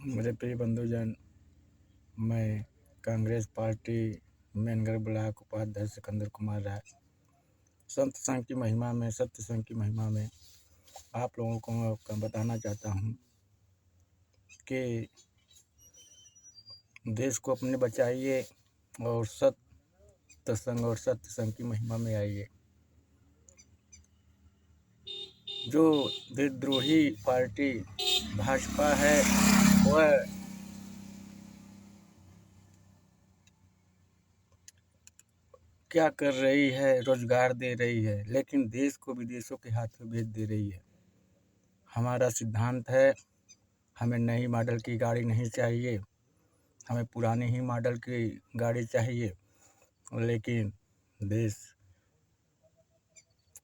मेरे प्रिय बंधुजन, मैं कांग्रेस पार्टी मैनगढ़ ब्लॉक उपाध्यक्ष सिकंदर कुमार राय संत संघ की महिमा में, सत्य संघ की महिमा में आप लोगों को बताना चाहता हूँ कि देश को अपने बचाइए और सत्य संघ और सत्य संघ की महिमा में आइए। जो विद्रोही पार्टी भाजपा है वह क्या कर रही है, रोजगार दे रही है, लेकिन देश को विदेशों के हाथ में बेच दे रही है। हमारा सिद्धांत है, हमें नई मॉडल की गाड़ी नहीं चाहिए, हमें पुरानी ही मॉडल की गाड़ी चाहिए, लेकिन देश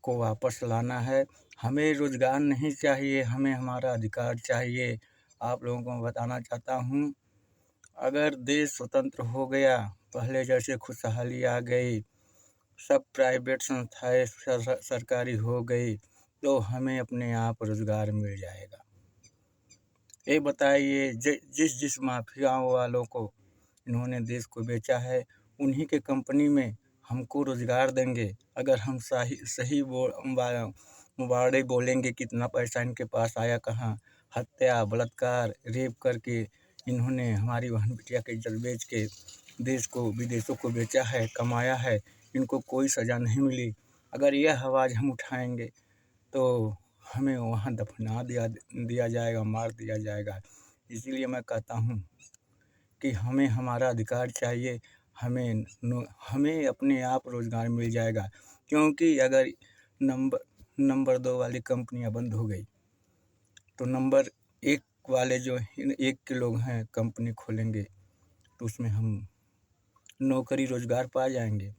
को वापस लाना है। हमें रोजगार नहीं चाहिए, हमें हमारा अधिकार चाहिए। आप लोगों को मैं बताना चाहता हूँ, अगर देश स्वतंत्र हो गया, पहले जैसे खुशहाली आ गई, सब प्राइवेट संस्थाएं सरकारी हो गई, तो हमें अपने आप रोजगार मिल जाएगा। ये बताइए, जिस माफियाओं वालों को इन्होंने देश को बेचा है, उन्हीं के कंपनी में हमको रोजगार देंगे। अगर हम सही मुबारे बोलेंगे, कितना पैसा इनके पास आया, कहाँ हत्या, बलात्कार, रेप करके इन्होंने हमारी बहन बिटिया के इज्जत बेच के देश को विदेशों को बेचा है, कमाया है, इनको कोई सज़ा नहीं मिली। अगर यह आवाज़ हम उठाएंगे तो हमें वहाँ दफना दिया जाएगा, मार दिया जाएगा। इसीलिए मैं कहता हूँ कि हमें हमारा अधिकार चाहिए, हमें अपने आप रोज़गार मिल जाएगा। क्योंकि अगर नंबर 2 वाली कंपनियां बंद हो गई तो नंबर 1 वाले जो 1 के लोग हैं कंपनी खोलेंगे, तो उसमें हम नौकरी रोज़गार पा जाएंगे।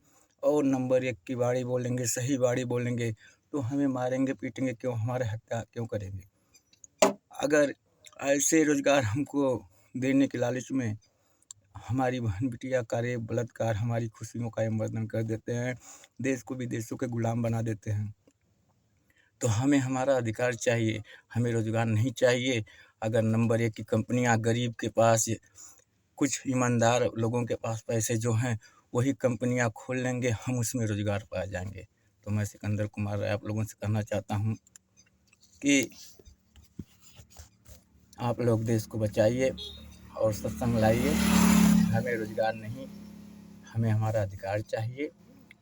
और नंबर 1 की बाड़ी बोलेंगे, सही बाड़ी बोलेंगे, तो हमें मारेंगे पीटेंगे क्यों, हमारे हत्या क्यों करेंगे। अगर ऐसे रोज़गार हमको देने के लालच में हमारी बहन बिटिया का रेप, बलात्कार, हमारी खुशियों का अवमूल्यन कर देते हैं, देश को विदेशों के गुलाम बना देते हैं, तो हमें हमारा अधिकार चाहिए, हमें रोज़गार नहीं चाहिए। अगर नंबर 1 की कंपनियां गरीब के पास, कुछ ईमानदार लोगों के पास पैसे जो हैं वही कंपनियां खोल लेंगे, हम उसमें रोज़गार पा जाएंगे। तो मैं सिकंदर कुमार राय आप लोगों से कहना चाहता हूँ कि आप लोग देश को बचाइए और सत्संग लाइए। हमें रोज़गार नहीं, हमें हमारा अधिकार चाहिए।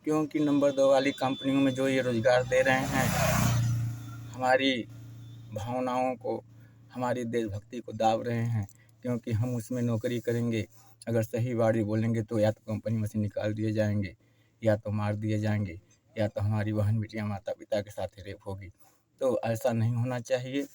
क्योंकि नंबर 2 वाली कंपनियों में जो ये रोज़गार दे रहे हैं, हमारी भावनाओं को, हमारी देशभक्ति को दाब रहे हैं। क्योंकि हम उसमें नौकरी करेंगे, अगर सही बाड़ी बोलेंगे तो या तो कंपनी में से निकाल दिए जाएंगे, या तो मार दिए जाएंगे, या तो हमारी बहन बिटियाँ माता पिता के साथ रेप होगी। तो ऐसा नहीं होना चाहिए,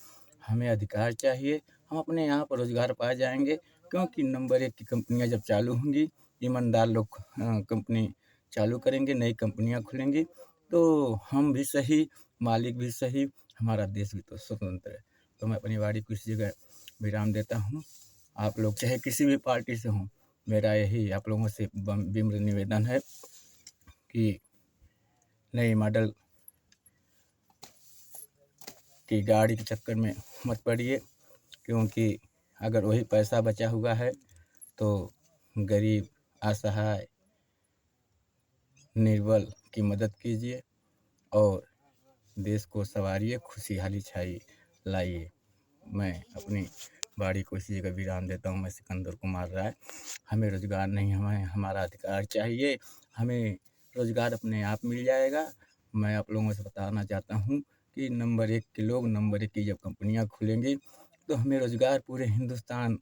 हमें अधिकार चाहिए, हम अपने यहाँ पर रोज़गार पा जाएंगे। क्योंकि नंबर 1 की कंपनियाँ जब चालू होंगी, ईमानदार लोग कंपनी चालू करेंगे, नई कंपनियाँ खुलेंगी, तो हम भी सही, मालिक भी सही, हमारा देश भी तो स्वतंत्र है। तो मैं अपनी वाणी को इस जगह विराम देता हूँ। आप लोग चाहे किसी भी पार्टी से हों, मेरा यही आप लोगों से विनम्र निवेदन है कि नई मॉडल की गाड़ी के चक्कर में मत पड़िए। क्योंकि अगर वही पैसा बचा हुआ है तो गरीब, असहाय, निर्बल की मदद कीजिए और देश को संवारिए, खुशहाली छाई लाइए। मैं अपनी बाड़ी को इसी जगह विराम देता हूँ। मैं सिकंदर कुमार राय। हमें रोज़गार नहीं, हमें हमारा अधिकार चाहिए, हमें रोज़गार अपने आप मिल जाएगा। मैं आप लोगों से बताना चाहता हूँ कि नंबर 1 के लोग, नंबर 1 की जब कंपनियाँ खुलेंगी तो हमें रोज़गार, पूरे हिंदुस्तान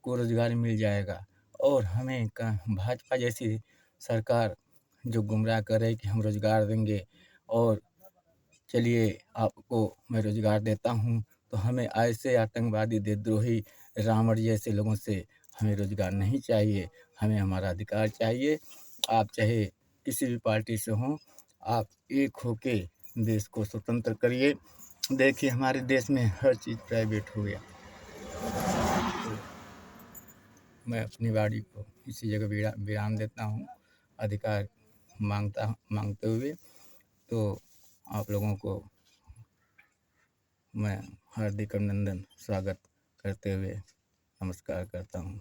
को रोज़गार मिल जाएगा। और हमें भाजपा जैसी सरकार जो गुमराह करे कि हम रोज़गार देंगे और चलिए आपको मैं रोज़गार देता हूँ, तो हमें ऐसे आतंकवादी, देशद्रोही, रावण जैसे लोगों से हमें रोज़गार नहीं चाहिए, हमें हमारा अधिकार चाहिए। आप चाहे किसी भी पार्टी से हों, आप एक होके देश को स्वतंत्र करिए। देखिए हमारे देश में हर चीज़ प्राइवेट हो गया। मैं अपनी वाणी को इसी जगह विराम देता हूँ, अधिकार मांगते हुए। तो आप लोगों को मैं हार्दिक अभिनंदन, स्वागत करते हुए नमस्कार करता हूँ।